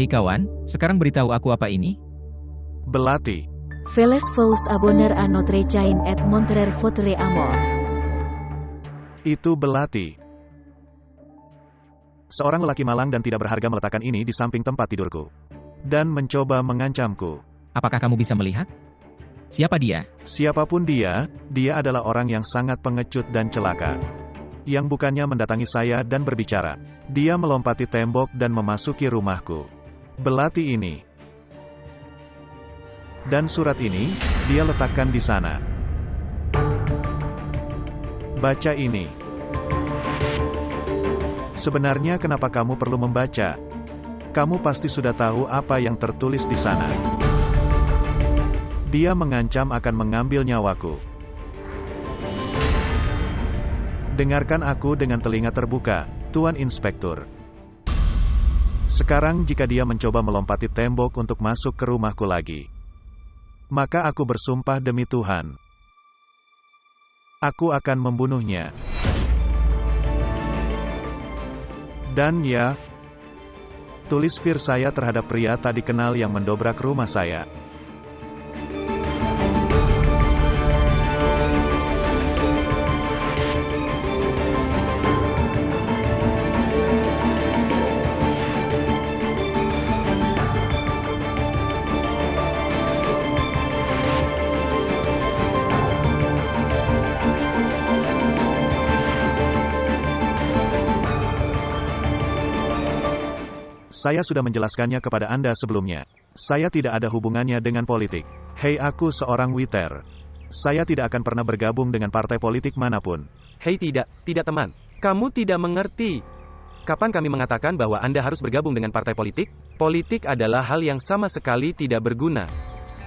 Hei kawan, sekarang beritahu aku apa ini? Belati. Veles vous abonner à notre chaîne et montrer votre amour. Itu belati. Seorang lelaki malang dan tidak berharga meletakkan ini di samping tempat tidurku. Dan mencoba mengancamku. Apakah kamu bisa melihat? Siapa dia? Siapapun dia adalah orang yang sangat pengecut dan celaka. Yang bukannya mendatangi saya dan berbicara. Dia melompati tembok dan memasuki rumahku. Belati ini. Dan surat ini, dia letakkan di sana. Baca ini. Sebenarnya kenapa kamu perlu membaca? Kamu pasti sudah tahu apa yang tertulis di sana. Dia mengancam akan mengambil nyawaku. Dengarkan aku dengan telinga terbuka, Tuan Inspektur. Sekarang jika dia mencoba melompati tembok untuk masuk ke rumahku lagi, maka aku bersumpah demi Tuhan, aku akan membunuhnya. Dan ya, tulis fear saya terhadap pria tak dikenal yang mendobrak rumah saya. Saya sudah menjelaskannya kepada Anda sebelumnya. Saya tidak ada hubungannya dengan politik. Hei, aku seorang Witer. Saya tidak akan pernah bergabung dengan partai politik manapun. Hei, tidak teman. Kamu tidak mengerti. Kapan kami mengatakan bahwa Anda harus bergabung dengan partai politik? Politik adalah hal yang sama sekali tidak berguna.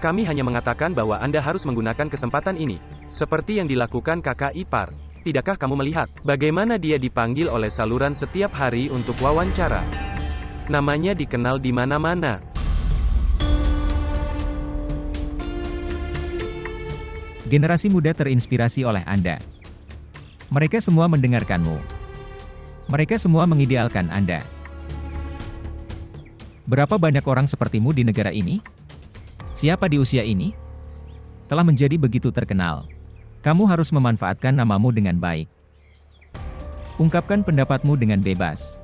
Kami hanya mengatakan bahwa Anda harus menggunakan kesempatan ini. Seperti yang dilakukan kakak ipar. Tidakkah kamu melihat bagaimana dia dipanggil oleh saluran setiap hari untuk wawancara? Namanya dikenal di mana-mana. Generasi muda terinspirasi oleh Anda. Mereka semua mendengarkanmu. Mereka semua mengidealkan Anda. Berapa banyak orang sepertimu di negara ini? Siapa di usia ini? Telah menjadi begitu terkenal. Kamu harus memanfaatkan namamu dengan baik. Ungkapkan pendapatmu dengan bebas.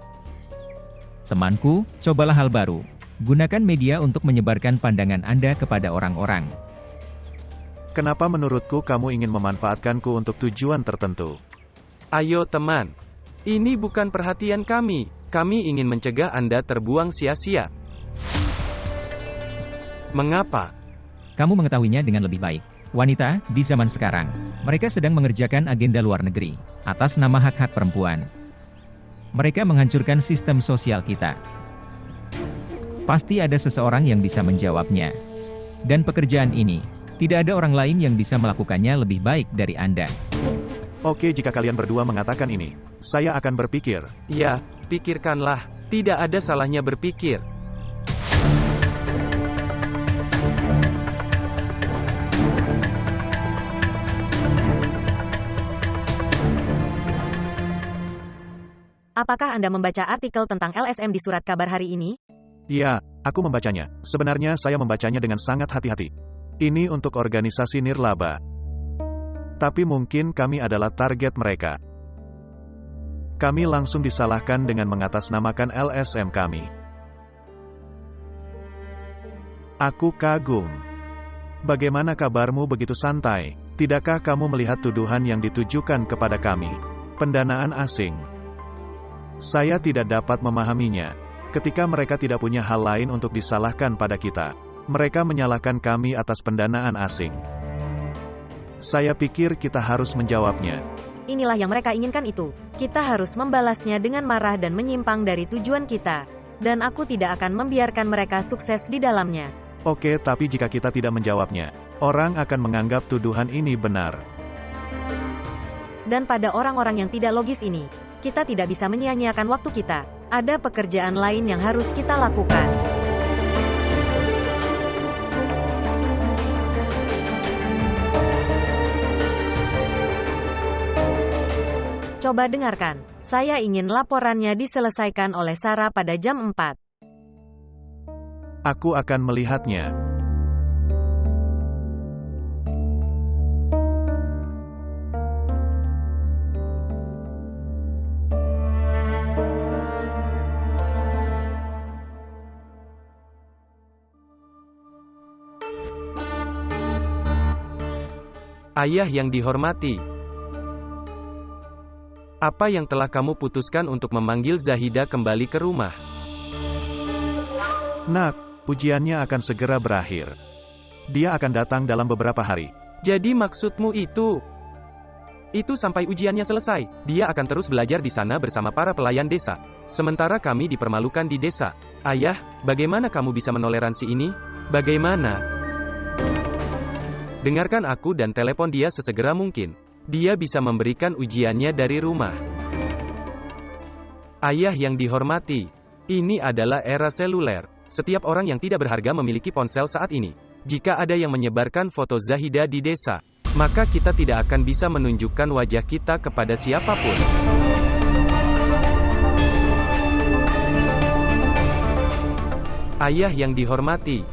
Temanku, cobalah hal baru. Gunakan media untuk menyebarkan pandangan Anda kepada orang-orang. Kenapa menurutku kamu ingin memanfaatkanku untuk tujuan tertentu? Ayo teman. Ini bukan perhatian kami. Kami ingin mencegah Anda terbuang sia-sia. Mengapa? Kamu mengetahuinya dengan lebih baik. Wanita, di zaman sekarang, mereka sedang mengerjakan agenda luar negeri, atas nama hak-hak perempuan. Mereka menghancurkan sistem sosial kita. Pasti ada seseorang yang bisa menjawabnya. Dan pekerjaan ini, tidak ada orang lain yang bisa melakukannya lebih baik dari Anda. Oke, jika kalian berdua mengatakan ini, saya akan berpikir. Ya, pikirkanlah. Tidak ada salahnya berpikir. Apakah Anda membaca artikel tentang LSM di surat kabar hari ini? Ya, aku membacanya. Sebenarnya saya membacanya dengan sangat hati-hati. Ini untuk organisasi nirlaba. Tapi mungkin kami adalah target mereka. Kami langsung disalahkan dengan mengatasnamakan LSM kami. Aku kagum. Bagaimana kabarmu begitu santai? Tidakkah kamu melihat tuduhan yang ditujukan kepada kami? Pendanaan asing. Saya tidak dapat memahaminya. Ketika mereka tidak punya hal lain untuk disalahkan pada kita, mereka menyalahkan kami atas pendanaan asing. Saya pikir kita harus menjawabnya. Inilah yang mereka inginkan itu. Kita harus membalasnya dengan marah dan menyimpang dari tujuan kita. Dan aku tidak akan membiarkan mereka sukses di dalamnya. Oke, tapi jika kita tidak menjawabnya, orang akan menganggap tuduhan ini benar. Dan pada orang-orang yang tidak logis ini, kita tidak bisa menyia-nyiakan waktu kita. Ada pekerjaan lain yang harus kita lakukan. Coba dengarkan. Saya ingin laporannya diselesaikan oleh Sarah pada jam 4. Aku akan melihatnya. Ayah yang dihormati, apa yang telah kamu putuskan untuk memanggil Zahida kembali ke rumah? Nak, ujiannya akan segera berakhir. Dia akan datang dalam beberapa hari. Jadi maksudmu itu sampai ujiannya selesai, dia akan terus belajar di sana bersama para pelayan desa. Sementara kami dipermalukan di desa. Ayah, bagaimana kamu bisa menoleransi ini? Bagaimana? Dengarkan aku dan telepon dia sesegera mungkin. Dia bisa memberikan ujiannya dari rumah. Ayah yang dihormati, ini adalah era seluler. Setiap orang yang tidak berharga memiliki ponsel saat ini. Jika ada yang menyebarkan foto Zahida di desa, maka kita tidak akan bisa menunjukkan wajah kita kepada siapapun. Ayah yang dihormati,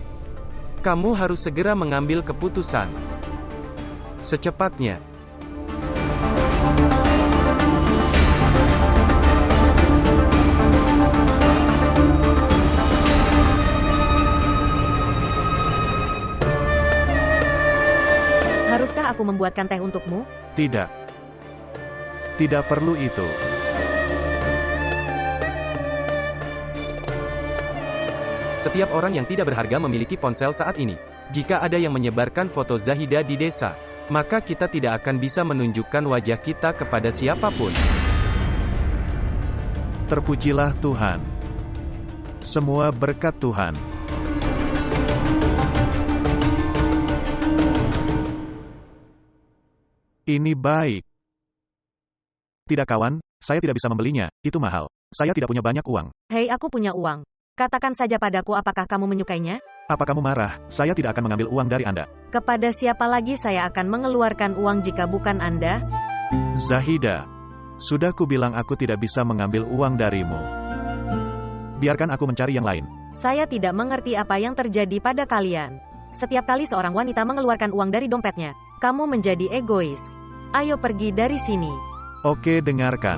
kamu harus segera mengambil keputusan. Secepatnya. Haruskah aku membuatkan teh untukmu? Tidak. Tidak perlu itu. Setiap orang yang tidak berharga memiliki ponsel saat ini. Jika ada yang menyebarkan foto Zahida di desa, maka kita tidak akan bisa menunjukkan wajah kita kepada siapapun. Terpujilah Tuhan. Semua berkat Tuhan. Ini baik. Tidak kawan, saya tidak bisa membelinya, itu mahal. Saya tidak punya banyak uang. Hei, aku punya uang. Katakan saja padaku apakah kamu menyukainya? Apa kamu marah? Saya tidak akan mengambil uang dari Anda. Kepada siapa lagi saya akan mengeluarkan uang jika bukan Anda? Zahida, sudah kubilang aku tidak bisa mengambil uang darimu. Biarkan aku mencari yang lain. Saya tidak mengerti apa yang terjadi pada kalian. Setiap kali seorang wanita mengeluarkan uang dari dompetnya, kamu menjadi egois. Ayo pergi dari sini. Oke, dengarkan.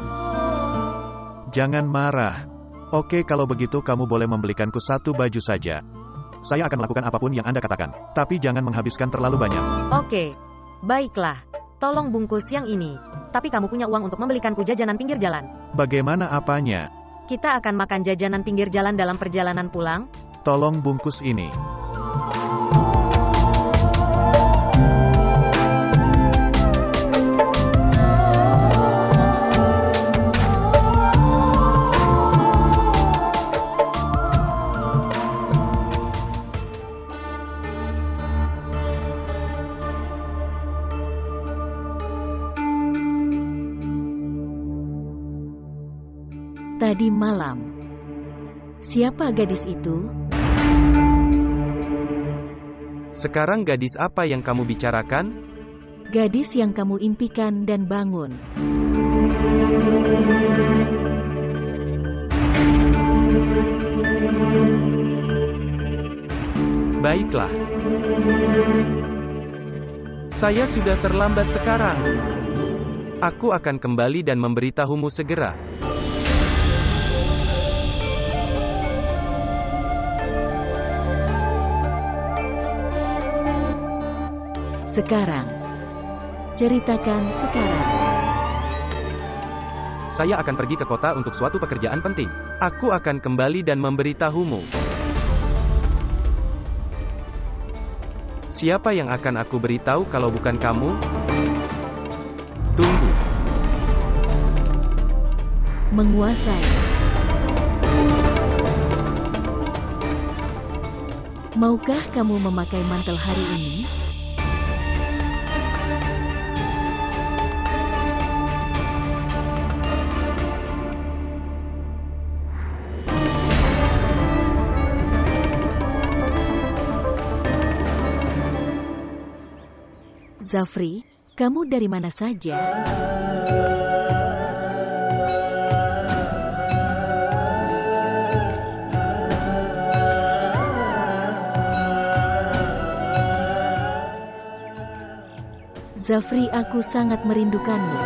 Jangan marah. Oke, kalau begitu kamu boleh membelikanku satu baju saja. Saya akan melakukan apapun yang Anda katakan. Tapi jangan menghabiskan terlalu banyak. Oke. Baiklah. Tolong bungkus yang ini. Tapi kamu punya uang untuk membelikanku jajanan pinggir jalan. Bagaimana apanya? Kita akan makan jajanan pinggir jalan dalam perjalanan pulang. Tolong bungkus ini. Tadi malam, siapa gadis itu? Sekarang gadis apa yang kamu bicarakan? Gadis yang kamu impikan dan bangun. Baiklah. Saya sudah terlambat sekarang. Aku akan kembali dan memberitahumu segera. Sekarang. Ceritakan sekarang. Saya akan pergi ke kota untuk suatu pekerjaan penting. Aku akan kembali dan memberitahumu. Siapa yang akan aku beritahu kalau bukan kamu? Tunggu. Menguasai. Maukah kamu memakai mantel hari ini? Zafri, kamu dari mana saja? Zafri, aku sangat merindukanmu.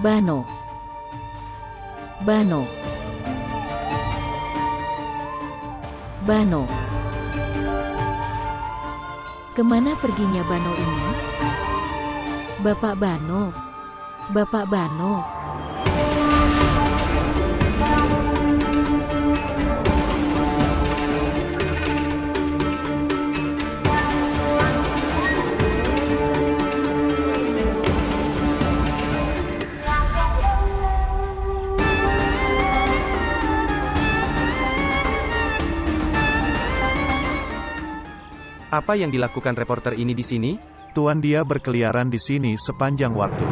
Bano. Bano. Bano. Kemana perginya Bano ini? Bapak Bano. Bapak Bano. Apa yang dilakukan reporter ini di sini? Tuan, dia berkeliaran di sini sepanjang waktu.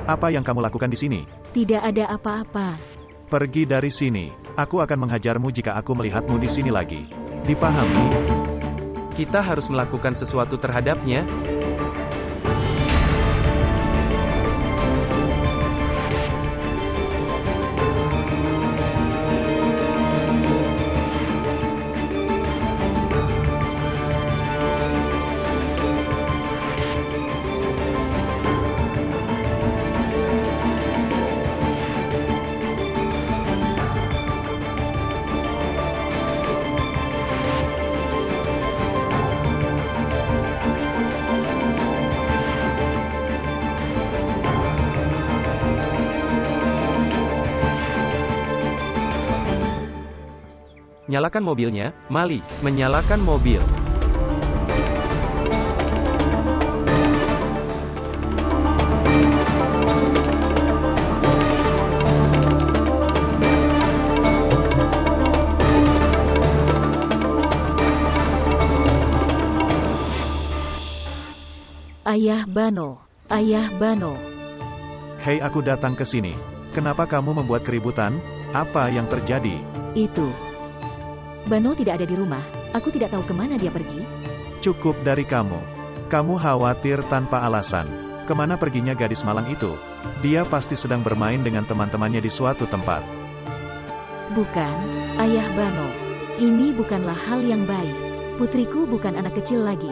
Apa yang kamu lakukan di sini? Tidak ada apa-apa. Pergi dari sini. Aku akan menghajarmu jika aku melihatmu di sini lagi. Dipahami? Kita harus melakukan sesuatu terhadapnya. Nyalakan mobilnya, Mali. Menyalakan mobil. Ayah Bano. Ayah Bano. Hei, aku datang ke sini. Kenapa kamu membuat keributan? Apa yang terjadi? Itu. Bano tidak ada di rumah. Aku tidak tahu kemana dia pergi. Cukup dari kamu. Kamu khawatir tanpa alasan. Kemana perginya gadis malang itu? Dia pasti sedang bermain dengan teman-temannya di suatu tempat. Bukan, Ayah Bano. Ini bukanlah hal yang baik. Putriku bukan anak kecil lagi.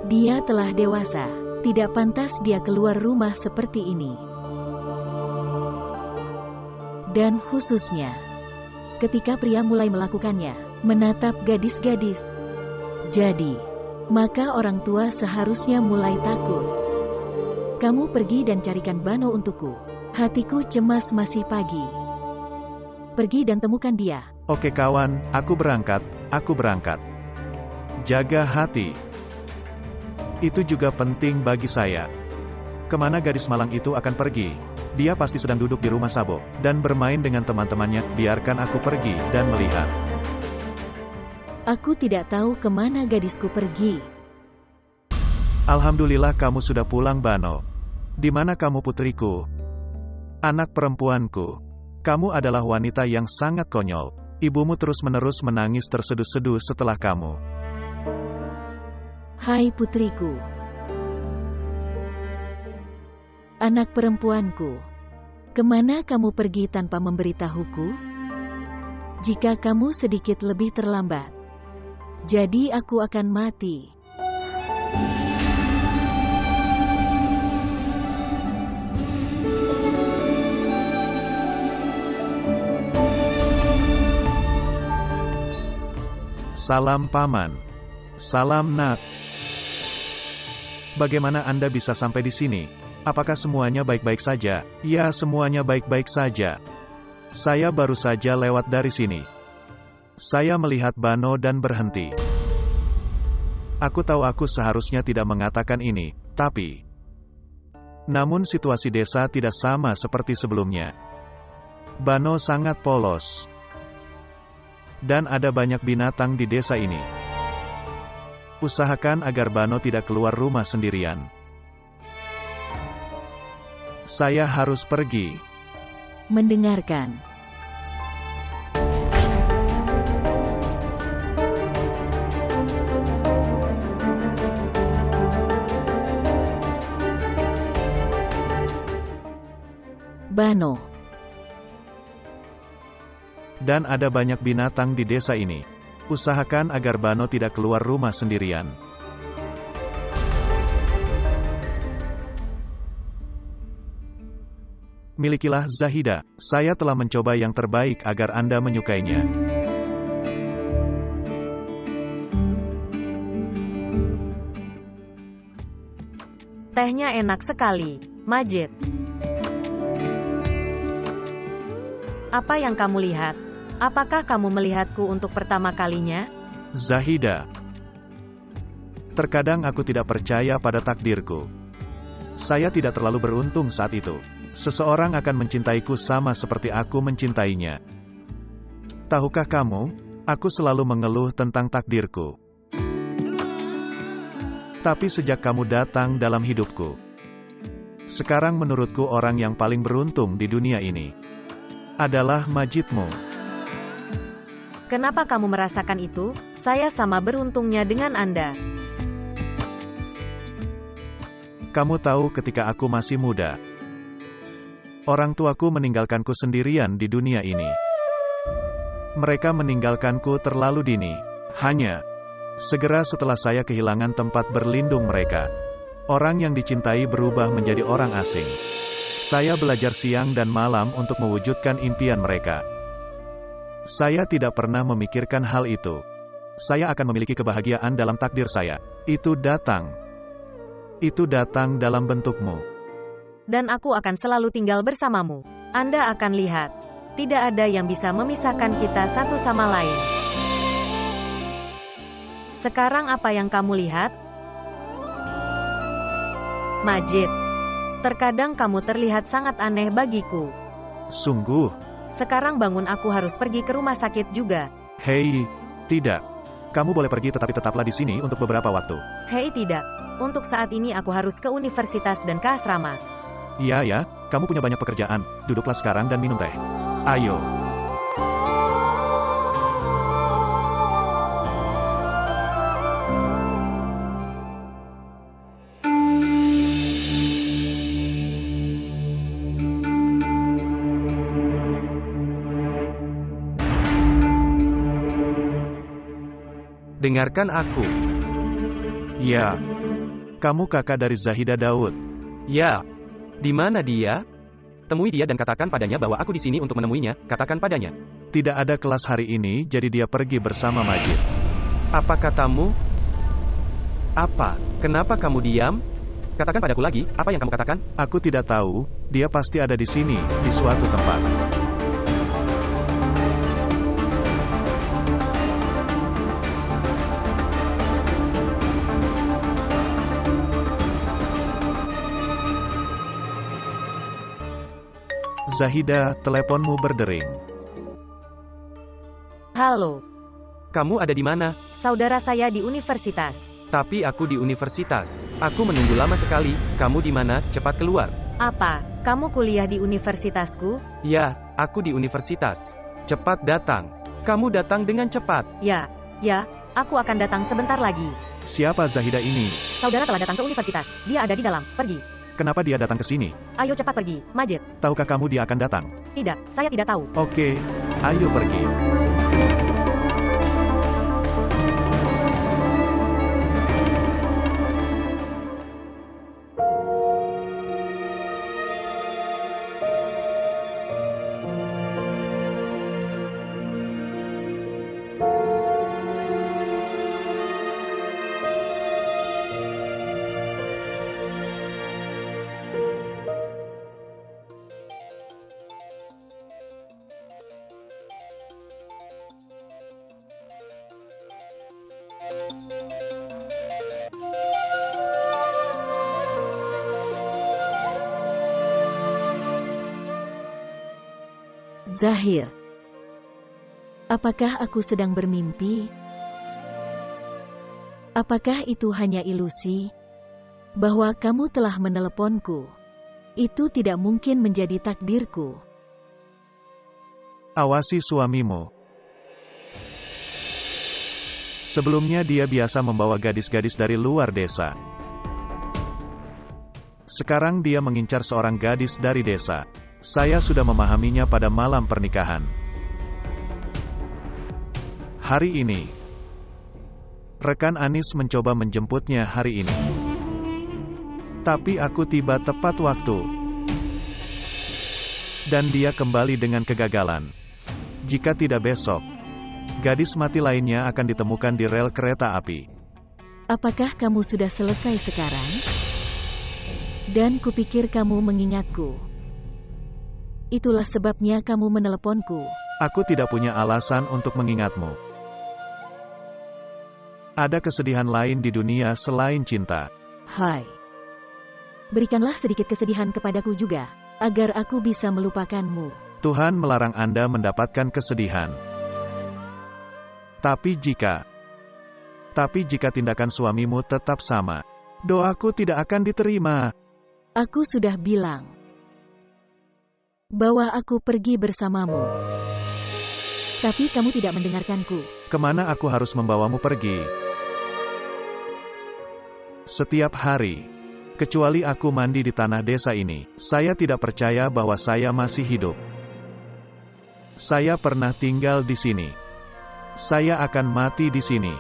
Dia telah dewasa. Tidak pantas dia keluar rumah seperti ini. Dan khususnya, ketika pria mulai melakukannya, menatap gadis-gadis. Jadi, maka orang tua seharusnya mulai takut. Kamu pergi dan carikan Bano untukku. Hatiku cemas masih pagi. Pergi dan temukan dia. Oke kawan, aku berangkat. Aku berangkat. Jaga hati. Itu juga penting bagi saya. Kemana gadis malang itu akan pergi? Dia pasti sedang duduk di rumah Sabo, dan bermain dengan teman-temannya. Biarkan aku pergi dan melihat. Aku tidak tahu kemana gadisku pergi. Alhamdulillah kamu sudah pulang, Bano. Di mana kamu, putriku? Anak perempuanku. Kamu adalah wanita yang sangat konyol. Ibumu terus-menerus menangis terseduh-seduh setelah kamu. Hai putriku. Anak perempuanku. Kemana kamu pergi tanpa memberitahuku? Jika kamu sedikit lebih terlambat, jadi aku akan mati. Salam paman. Salam nak. Bagaimana Anda bisa sampai di sini? Apakah semuanya baik-baik saja? Ya, semuanya baik-baik saja. Saya baru saja lewat dari sini. Saya melihat Bano dan berhenti. Aku tahu aku seharusnya tidak mengatakan ini, tapi... Namun situasi desa tidak sama seperti sebelumnya. Bano sangat polos. Dan ada banyak binatang di desa ini. Usahakan agar Bano tidak keluar rumah sendirian. Saya harus pergi. Mendengarkan. Bano. Dan ada banyak binatang di desa ini. Usahakan agar Bano tidak keluar rumah sendirian. Milikilah Zahida. Saya telah mencoba yang terbaik agar Anda menyukainya. Tehnya enak sekali, Majid. Apa yang kamu lihat? Apakah kamu melihatku untuk pertama kalinya? Zahida. Terkadang aku tidak percaya pada takdirku. Saya tidak terlalu beruntung saat itu. Seseorang akan mencintaiku sama seperti aku mencintainya. Tahukah kamu, aku selalu mengeluh tentang takdirku. Tapi sejak kamu datang dalam hidupku, sekarang menurutku orang yang paling beruntung di dunia ini adalah Majidmu. Kenapa kamu merasakan itu? Saya sama beruntungnya dengan Anda. Kamu tahu ketika aku masih muda, orang tuaku meninggalkanku sendirian di dunia ini. Mereka meninggalkanku terlalu dini. Hanya segera setelah saya kehilangan tempat berlindung mereka. Orang yang dicintai berubah menjadi orang asing. Saya belajar siang dan malam untuk mewujudkan impian mereka. Saya tidak pernah memikirkan hal itu. Saya akan memiliki kebahagiaan dalam takdir saya. Itu datang. Itu datang dalam bentukmu. Dan aku akan selalu tinggal bersamamu. Anda akan lihat. Tidak ada yang bisa memisahkan kita satu sama lain. Sekarang apa yang kamu lihat? Majid. Terkadang kamu terlihat sangat aneh bagiku. Sungguh. Sekarang bangun, aku harus pergi ke rumah sakit juga. Hei, tidak. Kamu boleh pergi tetapi tetaplah di sini untuk beberapa waktu. Hei tidak. Untuk saat ini aku harus ke universitas dan ke asrama. Iya ya, kamu punya banyak pekerjaan. Duduklah sekarang dan minum teh. Ayo. Dengarkan aku. Ya. Kamu kakak dari Zahida Daud. Ya. Di mana dia? Temui dia dan katakan padanya bahwa aku di sini untuk menemuinya. Katakan padanya. Tidak ada kelas hari ini, jadi dia pergi bersama Majid. Apa katamu? Apa? Kenapa kamu diam? Katakan padaku lagi, apa yang kamu katakan? Aku tidak tahu, dia pasti ada di sini, di suatu tempat. Zahida, teleponmu berdering. Halo. Kamu ada di mana? Saudara saya di universitas. Tapi aku di universitas. Aku menunggu lama sekali. Kamu di mana? Cepat keluar. Apa? Kamu kuliah di universitasku? Ya, aku di universitas. Cepat datang. Kamu datang dengan cepat. Ya, aku akan datang sebentar lagi. Siapa Zahida ini? Saudara telah datang ke universitas. Dia ada di dalam. Pergi. Kenapa dia datang ke sini? Ayo cepat pergi, Majid. Tahukah kamu dia akan datang? Tidak, saya tidak tahu. Oke, ayo pergi. Zahir. Apakah aku sedang bermimpi? Apakah itu hanya ilusi? Bahwa kamu telah meneleponku. Itu tidak mungkin menjadi takdirku. Awasi suamimu. Sebelumnya dia biasa membawa gadis-gadis dari luar desa. Sekarang dia mengincar seorang gadis dari desa. Saya sudah memahaminya pada malam pernikahan. Hari ini, rekan Anis mencoba menjemputnya hari ini. Tapi aku tiba tepat waktu. Dan dia kembali dengan kegagalan. Jika tidak besok, gadis mati lainnya akan ditemukan di rel kereta api. Apakah kamu sudah selesai sekarang? Dan kupikir kamu mengingatku. Itulah sebabnya kamu meneleponku. Aku tidak punya alasan untuk mengingatmu. Ada kesedihan lain di dunia selain cinta. Hai. Berikanlah sedikit kesedihan kepadaku juga, agar aku bisa melupakanmu. Tuhan melarang Anda mendapatkan kesedihan. Tapi jika tindakan suamimu tetap sama, doaku tidak akan diterima. Aku sudah bilang bahwa aku pergi bersamamu. Tapi kamu tidak mendengarkanku. Kemana aku harus membawamu pergi? Setiap hari. Kecuali aku mandi di tanah desa ini, saya tidak percaya bahwa saya masih hidup. Saya pernah tinggal di sini. Saya akan mati di sini.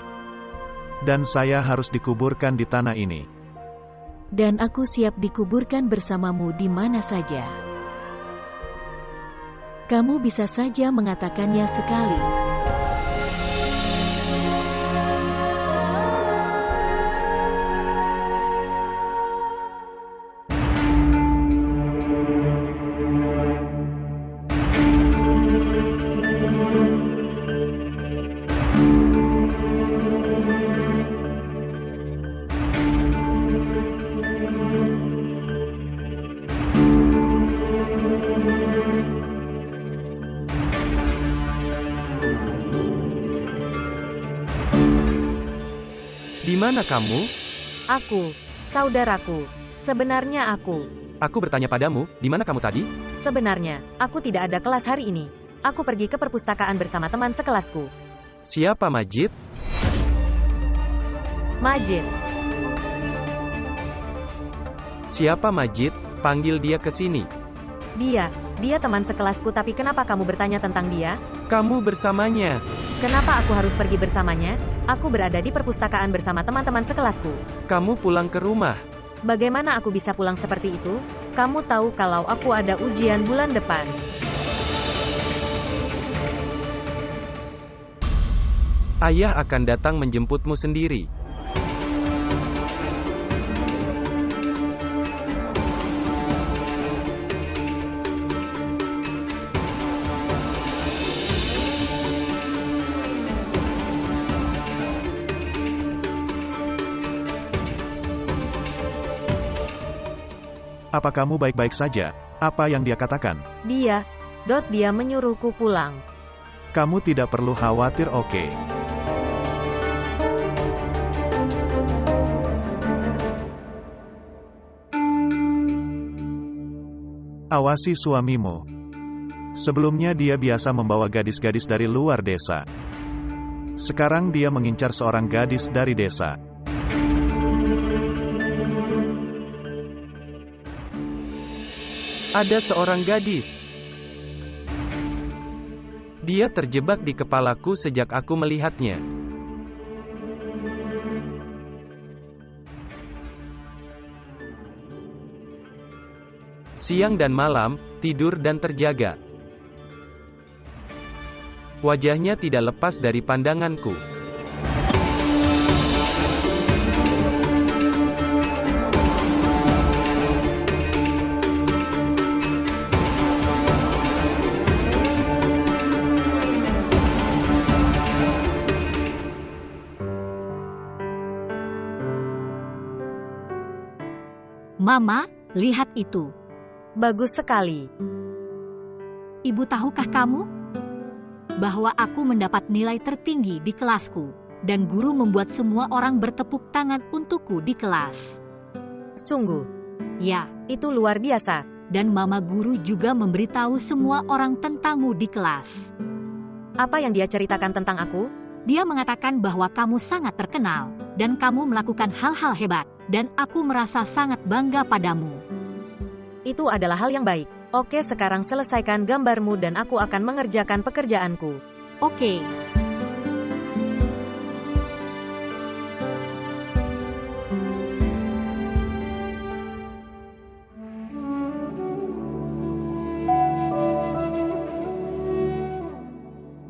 Dan saya harus dikuburkan di tanah ini. Dan aku siap dikuburkan bersamamu di mana saja. Kamu bisa saja mengatakannya sekali. Di mana kamu? Aku, saudaraku. Sebenarnya aku. Aku bertanya padamu, di mana kamu tadi? Sebenarnya, aku tidak ada kelas hari ini. Aku pergi ke perpustakaan bersama teman sekelasku. Siapa Majid? Majid. Siapa Majid? Panggil dia ke sini. Dia teman sekelasku, tapi kenapa kamu bertanya tentang dia? Kamu bersamanya. Kenapa aku harus pergi bersamanya? Aku berada di perpustakaan bersama teman-teman sekelasku. Kamu pulang ke rumah. Bagaimana aku bisa pulang seperti itu? Kamu tahu kalau aku ada ujian bulan depan. Ayah akan datang menjemputmu sendiri. Apa kamu baik-baik saja? Apa yang dia katakan? Dia menyuruhku pulang. Kamu tidak perlu khawatir, oke? Awasi suamimu. Sebelumnya dia biasa membawa gadis-gadis dari luar desa. Sekarang dia mengincar seorang gadis dari desa. Ada seorang gadis. Dia terjebak di kepalaku sejak aku melihatnya. Siang dan malam, tidur dan terjaga. Wajahnya tidak lepas dari pandanganku. Mama, lihat itu. Bagus sekali. Ibu tahukah kamu? bahwa aku mendapat nilai tertinggi di kelasku, dan guru membuat semua orang bertepuk tangan untukku di kelas. Sungguh, Ya, itu luar biasa. dan mama guru juga memberitahu semua orang tentangmu di kelas. Apa yang dia ceritakan tentang aku? Dia mengatakan bahwa kamu sangat terkenal, dan kamu melakukan hal-hal hebat, dan aku merasa sangat bangga padamu. Itu adalah hal yang baik. Oke, sekarang selesaikan gambarmu dan aku akan mengerjakan pekerjaanku. Oke.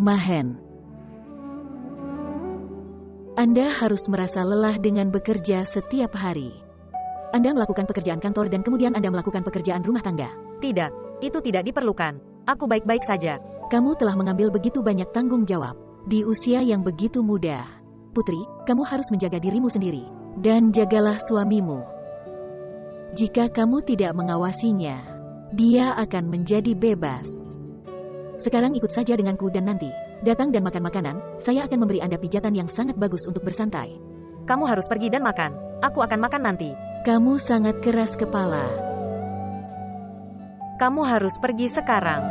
Mahen. Anda harus merasa lelah dengan bekerja setiap hari. Anda melakukan pekerjaan kantor dan kemudian Anda melakukan pekerjaan rumah tangga. Tidak, itu tidak diperlukan. Aku baik-baik saja. Kamu telah mengambil begitu banyak tanggung jawab di usia yang begitu muda. Putri, kamu harus menjaga dirimu sendiri. Dan jagalah suamimu. Jika kamu tidak mengawasinya, dia akan menjadi bebas. Sekarang ikut saja denganku dan nanti, datang dan makan makanan, saya akan memberi Anda pijatan yang sangat bagus untuk bersantai. Kamu harus pergi dan makan. Aku akan makan nanti. Kamu sangat keras kepala. Kamu harus pergi sekarang.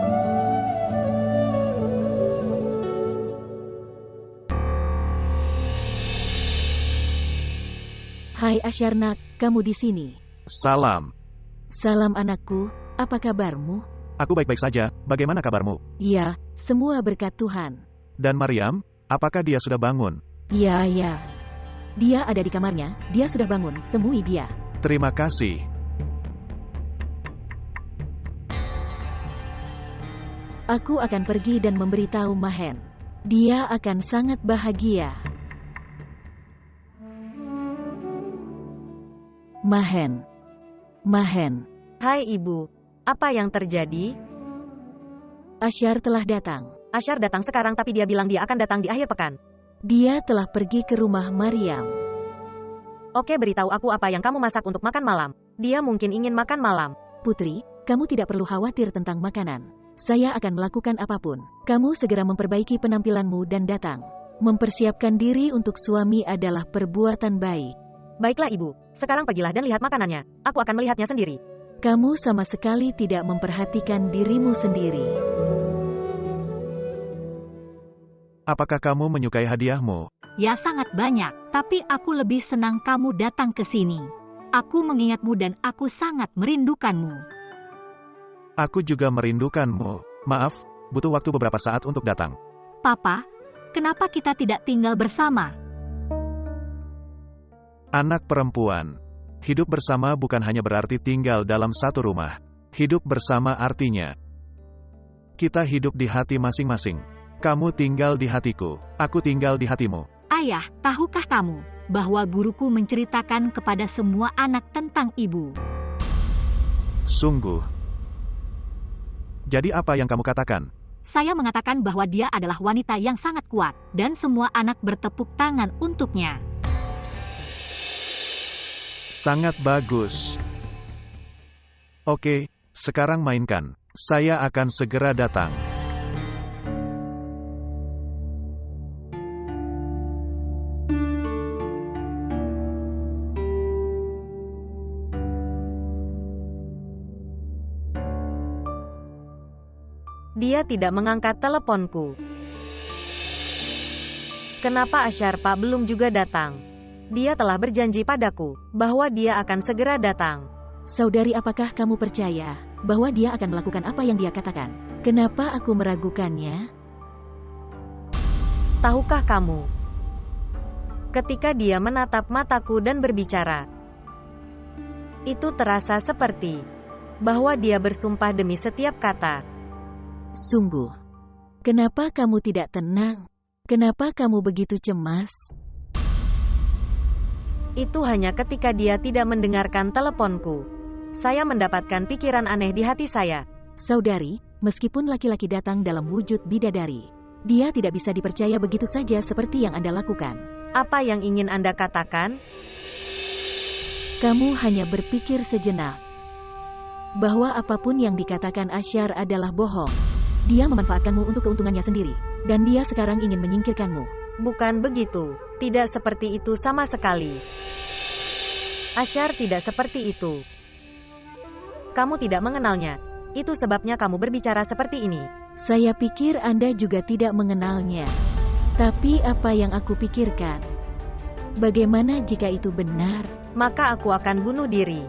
Hai Asyarnak, kamu di sini. Salam. Salam anakku, apa kabarmu? Aku baik-baik saja, bagaimana kabarmu? Ya, semua berkat Tuhan. Dan Mariam, apakah dia sudah bangun? Ya. Dia ada di kamarnya, dia sudah bangun, temui dia. Terima kasih. Aku akan pergi dan memberitahu Mahen. Dia akan sangat bahagia. Mahen. Hai ibu, apa yang terjadi? Asyar telah datang. Asyar datang sekarang tapi dia bilang dia akan datang di akhir pekan. Dia telah pergi ke rumah Mariam. Oke, beritahu aku apa yang kamu masak untuk makan malam. Dia mungkin ingin makan malam. Putri, kamu tidak perlu khawatir tentang makanan. Saya akan melakukan apapun. Kamu segera memperbaiki penampilanmu dan datang. Mempersiapkan diri untuk suami adalah perbuatan baik. Baiklah ibu, sekarang pergilah dan lihat makanannya. Aku akan melihatnya sendiri. Kamu sama sekali tidak memperhatikan dirimu sendiri. Apakah kamu menyukai hadiahmu? Ya sangat banyak, tapi aku lebih senang kamu datang ke sini. Aku mengingatmu dan aku sangat merindukanmu. Aku juga merindukanmu. Maaf, butuh waktu beberapa saat untuk datang. Papa, kenapa kita tidak tinggal bersama? Anak perempuan. Hidup bersama bukan hanya berarti tinggal dalam satu rumah. Hidup bersama artinya kita hidup di hati masing-masing. Kamu tinggal di hatiku, aku tinggal di hatimu. Ayah, tahukah kamu bahwa guruku menceritakan kepada semua anak tentang ibu? Sungguh. Jadi apa yang kamu katakan? Saya mengatakan bahwa dia adalah wanita yang sangat kuat, dan semua anak bertepuk tangan untuknya. Sangat bagus. Oke, sekarang mainkan. Saya akan segera datang. Dia tidak mengangkat teleponku. Kenapa Asyar Pak belum juga datang? Dia telah berjanji padaku bahwa dia akan segera datang. Saudari, apakah kamu percaya bahwa dia akan melakukan apa yang dia katakan? Kenapa aku meragukannya? Tahukah kamu? Ketika dia menatap mataku dan berbicara, itu terasa seperti bahwa dia bersumpah demi setiap kata. Sungguh, kenapa kamu tidak tenang? Kenapa kamu begitu cemas? Itu hanya ketika dia tidak mendengarkan teleponku. Saya mendapatkan pikiran aneh di hati saya. Saudari, meskipun laki-laki datang dalam wujud bidadari, dia tidak bisa dipercaya begitu saja seperti yang Anda lakukan. Apa yang ingin Anda katakan? Kamu hanya berpikir sejenak bahwa apapun yang dikatakan Asyar adalah bohong. Dia memanfaatkanmu untuk keuntungannya sendiri. Dan dia sekarang ingin menyingkirkanmu. Bukan begitu. Tidak seperti itu sama sekali. Asyar tidak seperti itu. Kamu tidak mengenalnya. Itu sebabnya kamu berbicara seperti ini. Saya pikir Anda juga tidak mengenalnya. Tapi apa yang aku pikirkan? Bagaimana jika itu benar? Maka aku akan bunuh diri.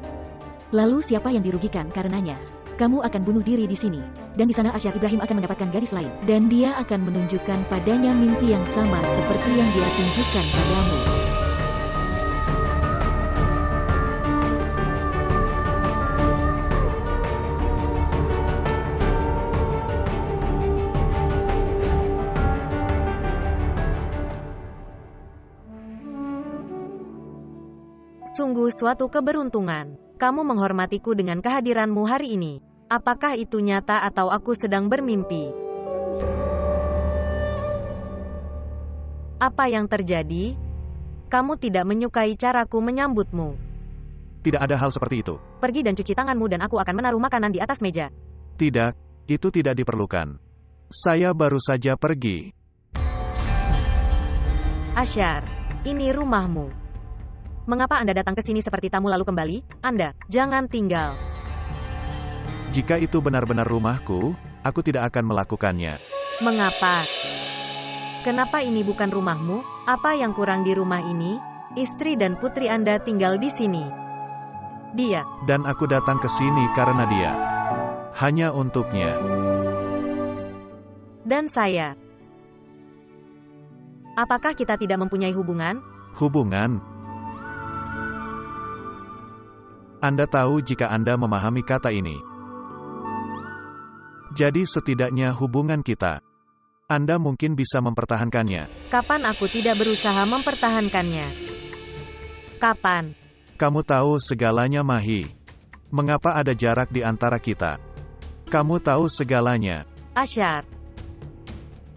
Lalu siapa yang dirugikan karenanya? Kamu akan bunuh diri di sini. Dan di sana Asyar Ibrahim akan mendapatkan gadis lain. Dan dia akan menunjukkan padanya mimpi yang sama seperti yang dia tunjukkan padamu. Sungguh suatu keberuntungan. Kamu menghormatiku dengan kehadiranmu hari ini. Apakah itu nyata atau aku sedang bermimpi? Apa yang terjadi? Kamu tidak menyukai caraku menyambutmu. Tidak ada hal seperti itu. Pergi dan cuci tanganmu dan aku akan menaruh makanan di atas meja. Tidak, itu tidak diperlukan. Saya baru saja pergi. Asyar, ini rumahmu. Mengapa Anda datang ke sini seperti tamu lalu kembali? Anda, jangan tinggal. Jika itu benar-benar rumahku, aku tidak akan melakukannya. Mengapa? Kenapa ini bukan rumahmu? Apa yang kurang di rumah ini? Istri dan putri Anda tinggal di sini. Dia. Dan aku datang ke sini karena dia. Hanya untuknya. Dan saya. Apakah kita tidak mempunyai hubungan? Hubungan? Anda tahu jika Anda memahami kata ini. Jadi setidaknya hubungan kita. Anda mungkin bisa mempertahankannya. Kapan aku tidak berusaha mempertahankannya? Kapan? Kamu tahu segalanya, Mahi. Mengapa ada jarak di antara kita? Kamu tahu segalanya. Asyar.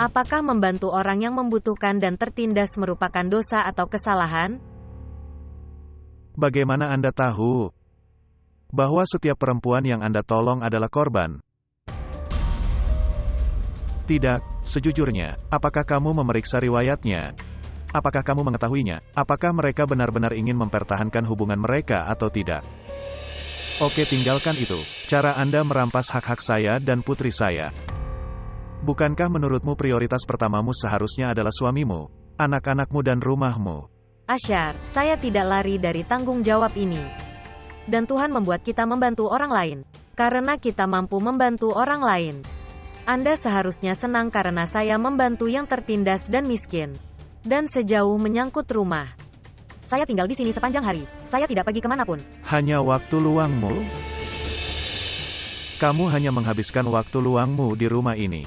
Apakah membantu orang yang membutuhkan dan tertindas merupakan dosa atau kesalahan? Bagaimana Anda tahu bahwa setiap perempuan yang Anda tolong adalah korban? Tidak, sejujurnya, apakah kamu memeriksa riwayatnya? Apakah kamu mengetahuinya? Apakah mereka benar-benar ingin mempertahankan hubungan mereka atau tidak? Oke, tinggalkan itu. Cara Anda merampas hak-hak saya dan putri saya. Bukankah menurutmu prioritas pertamamu seharusnya adalah suamimu, anak-anakmu dan rumahmu? Asyar, saya tidak lari dari tanggung jawab ini. Dan Tuhan membuat kita membantu orang lain. Karena kita mampu membantu orang lain. Anda seharusnya senang karena saya membantu yang tertindas dan miskin. Dan sejauh menyangkut rumah. Saya tinggal di sini sepanjang hari. Saya tidak pergi kemanapun. Hanya waktu luangmu? Kamu hanya menghabiskan waktu luangmu di rumah ini.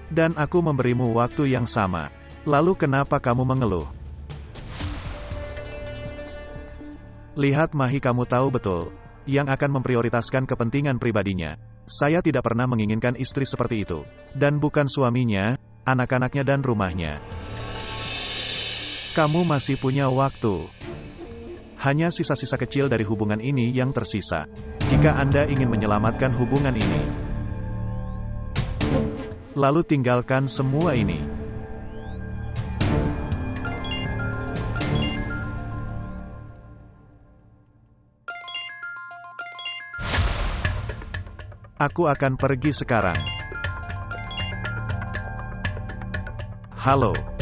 Dan aku memberimu waktu yang sama. Lalu kenapa kamu mengeluh? Lihat, Mahi, kamu tahu betul yang akan memprioritaskan kepentingan pribadinya. Saya tidak pernah menginginkan istri seperti itu. Dan bukan suaminya, anak-anaknya dan rumahnya. Kamu masih punya waktu. Hanya sisa-sisa kecil dari hubungan ini yang tersisa. Jika Anda ingin menyelamatkan hubungan ini, lalu tinggalkan semua ini. Aku akan pergi sekarang. Halo.